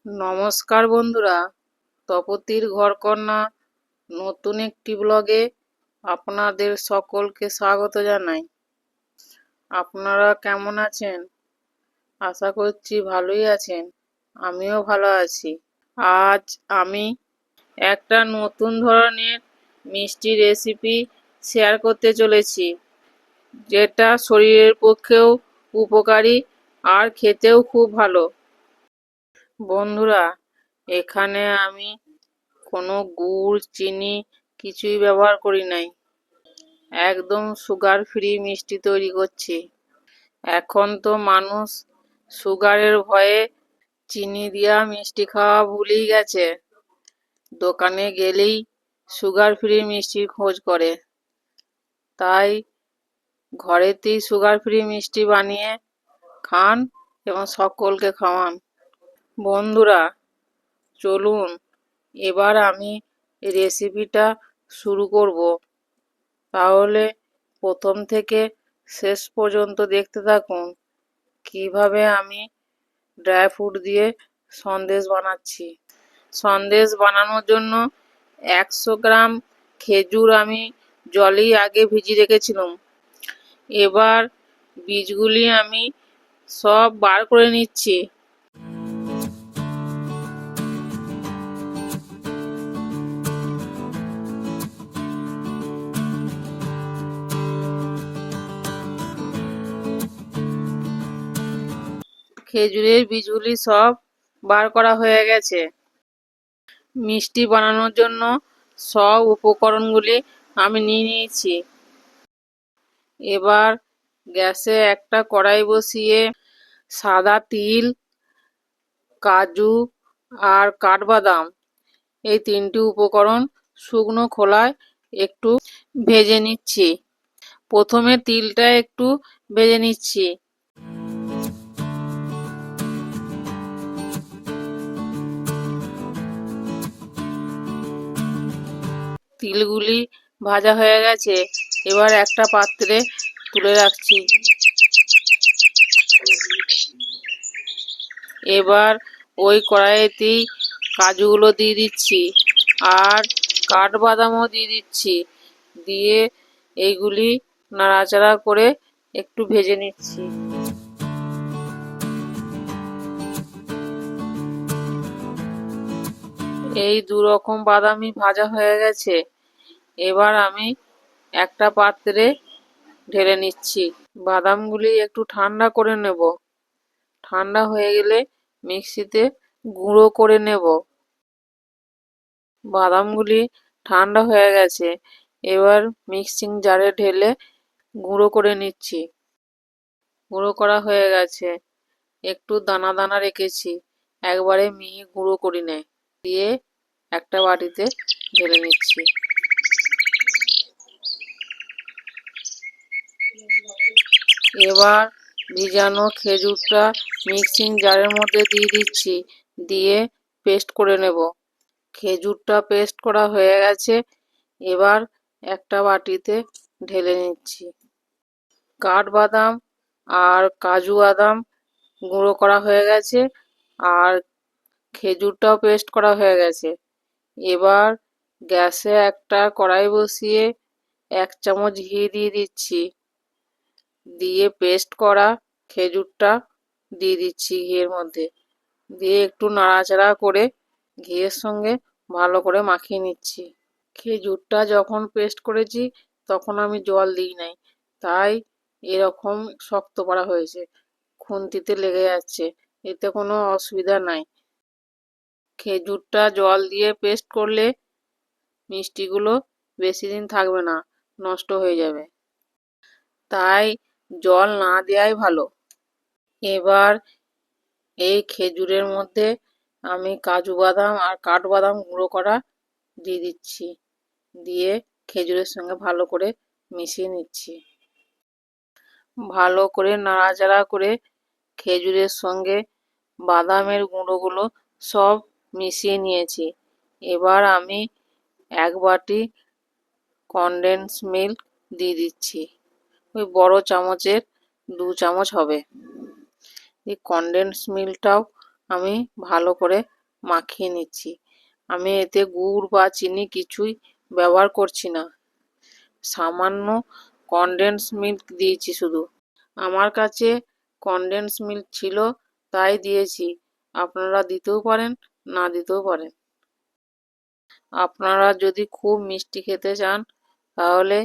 নমস্কার বন্ধুরা, তপতির ঘরকন্না নতুন একটি ব্লগে আপনাদের সকলকে স্বাগত জানাই। আপনারা কেমন আছেন? আশা করছি ভালোই আছেন। আমিও ভালো আছি। আজ আমি একটা নতুন ধরনের মিষ্টি রেসিপি শেয়ার করতে চলেছি, যেটা শরীরের পক্ষেও উপকারী আর খেতেও খুব ভালো। বন্ধুরা, এখানে আমি কোনো গুড় চিনি কিছুই ব্যবহার করি নাই, একদম সুগার ফ্রি মিষ্টি তৈরি করছি। এখন তো মানুষ সুগারের ভয়ে চিনি দেওয়া মিষ্টি খাওয়া ভুলেই গেছে। দোকানে গেলেই সুগার ফ্রি মিষ্টির খোঁজ করে। তাই ঘরেতেই সুগার ফ্রি মিষ্টি বানিয়ে খান এবং সকলকে খাওয়ান। বন্ধুরা, চলুন এবার আমি রেসিপিটা শুরু করব। তাহলে প্রথম থেকে শেষ পর্যন্ত দেখতে থাকুন কিভাবে আমি ড্রাই ফ্রুট দিয়ে সন্দেশ বানাচ্ছি। সন্দেশ বানানোর জন্য 100 গ্রাম খেজুর আমি জলেই আগে ভিজিয়ে রেখেছিলাম। এবার বীজগুলি আমি সব বার করে নিচ্ছি। খেজুরের বীজগুলি সব বার করা হয়ে গেছে। মিষ্টি বানানোর জন্য সব উপকরণগুলি আমি নিয়ে নিয়েছি। এবার গ্যাসে একটা কড়াই বসিয়ে সাদা তিল, কাজু আর কাঠবাদাম এই তিনটি উপকরণ শুকনো খোলায় একটু ভেজে নিচ্ছি। প্রথমে তিলটা একটু ভেজে নিচ্ছি। তিলগুলি ভাজা হয়ে গেছে, এবার একটা পাত্রে তুলে রাখছি। এবার ওই কড়াইতেই কাজুগুলো দিয়ে দিচ্ছি আর কাঠবাদামও দিয়ে দিচ্ছি। দিয়ে এইগুলি নাড়াচাড়া করে একটু ভেজে নিচ্ছি। এই দু রকম বাদামই ভাজা হয়ে গেছে। এবার আমি একটা পাত্রে ঢেলে নিচ্ছি। বাদামগুলি একটু ঠান্ডা করে নেব। ঠান্ডা হয়ে গেলে মিক্সিতে গুঁড়ো করে নেব। বাদামগুলি ঠান্ডা হয়ে গেছে, এবার মিক্সিং জারে ঢেলে গুঁড়ো করে নিচ্ছি। গুঁড়ো করা হয়ে গেছে, একটু দানা দানা রেখেছি, একবারে মিহি গুঁড়ো করি নে। দিয়ে একটা বাটিতে ঢেলে নিচ্ছি। এবার ভিজানো খেজুরটা মিক্সিং জারের মধ্যে দিয়ে দিচ্ছি, দিয়ে পেস্ট করে নেব। খেজুরটা পেস্ট করা হয়ে গেছে, এবার একটা বাটিতে ঢেলে নিচ্ছি। কাঠবাদাম আর কাজু বাদাম গুঁড়ো করা হয়ে গেছে আর খেজুরটাও পেস্ট করা হয়ে গেছে। এবার গ্যাসে একটা কড়াই বসিয়ে 1 চামচ ঘি দিয়ে দিচ্ছি। দিয়ে পেস্ট করা খেজুরটা দিয়ে দিচ্ছি ঘিয়ের মধ্যে। দিয়ে একটু নাড়াচাড়া করে ঘিয়ের সঙ্গে ভালো করে মাখিয়ে নিচ্ছি। খেজুরটা যখন পেস্ট করেছি তখন আমি জল দিই নাই, তাই এরকম শক্ত করা হয়েছে, খুন্তিতে লেগে যাচ্ছে। এতে কোনো অসুবিধা নাই। খেজুরটা জল দিয়ে পেস্ট করলে মিষ্টিগুলো বেশি দিন থাকবে না, নষ্ট হয়ে যাবে। তাই জল না দেওয়াই ভালো। এবার এই খেজুরের মধ্যে আমি কাজু বাদাম আর কাঠবাদাম গুঁড়ো করা দিয়ে দিচ্ছি। দিয়ে খেজুরের সঙ্গে ভালো করে মিশিয়ে নিচ্ছি। ভালো করে নাড়াচাড়া করে খেজুরের সঙ্গে বাদামের গুঁড়োগুলো সব মিশিয়ে নিয়েছি। এবার আমি 1 বাটি কনডেন্স মিল্ক দিয়ে দিচ্ছি। ওই বড় চামচের 2 চামচ হবে। এই কনডেন্স মিল্কটাও আমি ভালো করে মাখিয়ে নিচ্ছি। আমি এতে গুড় বা চিনি কিছুই ব্যবহার করছি না, সামান্য কনডেন্স মিল্ক দিয়েছি শুধু। আমার কাছে কনডেন্স মিল্ক ছিল তাই দিয়েছি, আপনারা দিতেও পারেন না দিতেও পারেন। আপনারা যদি খুব মিষ্টি খেতে চান তাহলে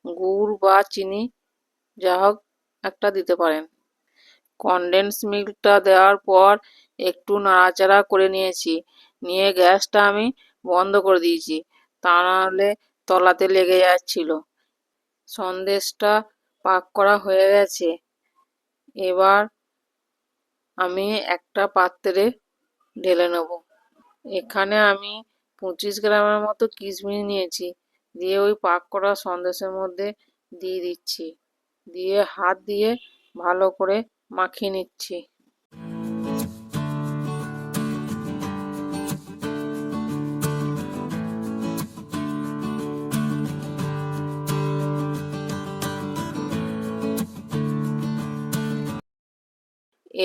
গুড় বা চিনি যা হোক একটা দিতে পারেন। কনডেন্স মিল্কটা দেওয়ার পর একটু নাড়াচাড়া করে নিয়েছি, নিয়ে গ্যাসটা আমি বন্ধ করে দিয়েছি, তা নাহলে তলাতে লেগে যাচ্ছিল। সন্দেশটা পাক করা হয়ে গেছে। এবার আমি একটা পাত্রে ঢেলে নেব। এখানে আমি 25 গ্রামের মতো কিশমিশ নিয়েছি, দিয়ে ওই পাক করা সন্দেশের মধ্যে দিয়ে দিচ্ছি, দিয়ে হাত দিয়ে ভালো করে মাখিয়ে নিচ্ছি।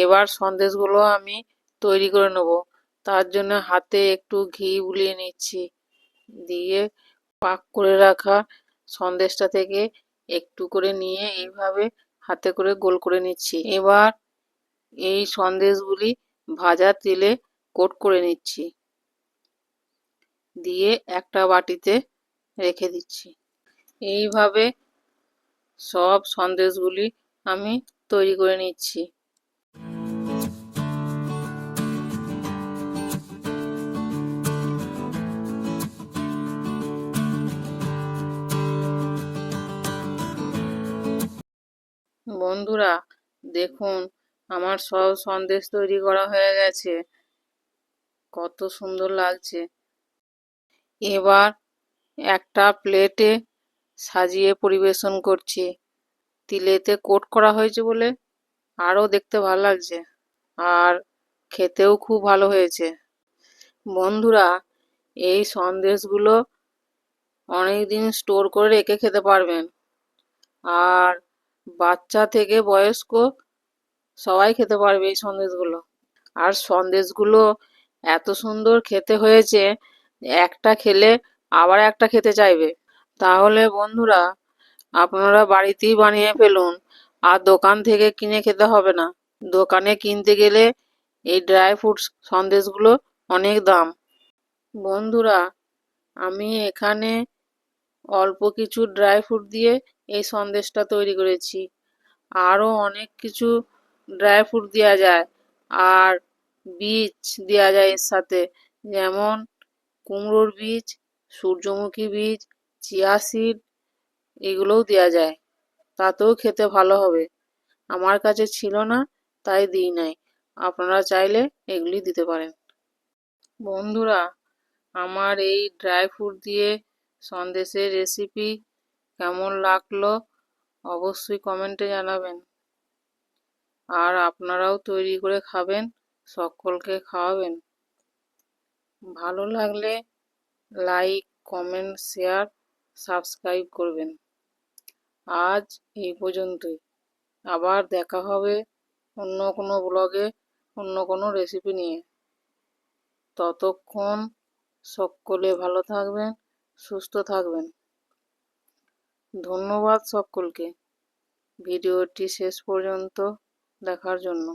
এবার সন্দেশগুলো আমি তৈরি করে নেব। তার জন্য হাতে একটু ঘি বুলিয়ে নিচ্ছি, দিয়ে পাক করে রাখা সন্দেশটা থেকে একটু করে নিয়ে এইভাবে হাতে করে গোল করে নিচ্ছি। এবার এই সন্দেশগুলি ভাজা তেলে কোট করে নিচ্ছি, দিয়ে একটা বাটিতে রেখে দিচ্ছি। এইভাবে সব সন্দেশগুলি আমি তৈরি করে নিচ্ছি। বন্ধুরা দেখুন, আমার সব সন্দেশ তৈরি করা হয়ে গেছে, কত সুন্দর লাগছে। এবার একটা প্লেটে সাজিয়ে পরিবেশন করছি। তিলেতে কোট করা হয়েছে বলে আরও দেখতে ভালো লাগছে, আর খেতেও খুব ভালো হয়েছে। বন্ধুরা এই সন্দেশগুলো অনেক দিন স্টোর করে রেখে খেতে পারবেন, আর বাচ্চা থেকে বয়স্ক সবাই খেতে পারবে এই সন্দেশগুলো। আর সন্দেশগুলো এত সুন্দর খেতে হয়েছে, একটা খেলে আবার একটা খেতে চাইবে। তাহলে বন্ধুরা আপনারা বাড়িতেই বানিয়ে ফেলুন, আর দোকান থেকে কিনে খেতে হবে না। দোকানে কিনতে গেলে এই ড্রাই ফ্রুটস সন্দেশগুলো অনেক দাম। বন্ধুরা আমি এখানে অল্প কিছু ড্রাই ফ্রুট দিয়ে এই সন্দেশটা তৈরি করেছি, আরও অনেক কিছু ড্রাই ফ্রুট দেওয়া যায়, আর বীজ দেওয়া যায় এর সাথে, যেমন কুমড়োর বীজ, সূর্যমুখী বীজ, চিয়া সিড, এগুলোও দেওয়া যায়, তাতেও খেতে ভালো হবে। আমার কাছে ছিল না তাই দিই নাই, আপনারা চাইলে এগুলি দিতে পারেন। বন্ধুরা আমার এই ড্রাই ফ্রুট দিয়ে সন্দেশের রেসিপি কেমন লাগলো অবশ্যই কমেন্টে জানাবেন, আর আপনারাও তৈরি করে খাবেন, সকলকে খাওয়াবেন। ভালো লাগলে লাইক, কমেন্ট, শেয়ার, সাবস্ক্রাইব করবেন। আজ এই পর্যন্তই, আবার দেখা হবে অন্য কোনো ব্লগে অন্য কোনো রেসিপি নিয়ে। ততক্ষণ সকলে ভালো থাকবেন, সুস্থ থাকবেন। ধন্যবাদ সকলকে ভিডিওটি শেষ পর্যন্ত দেখার জন্য।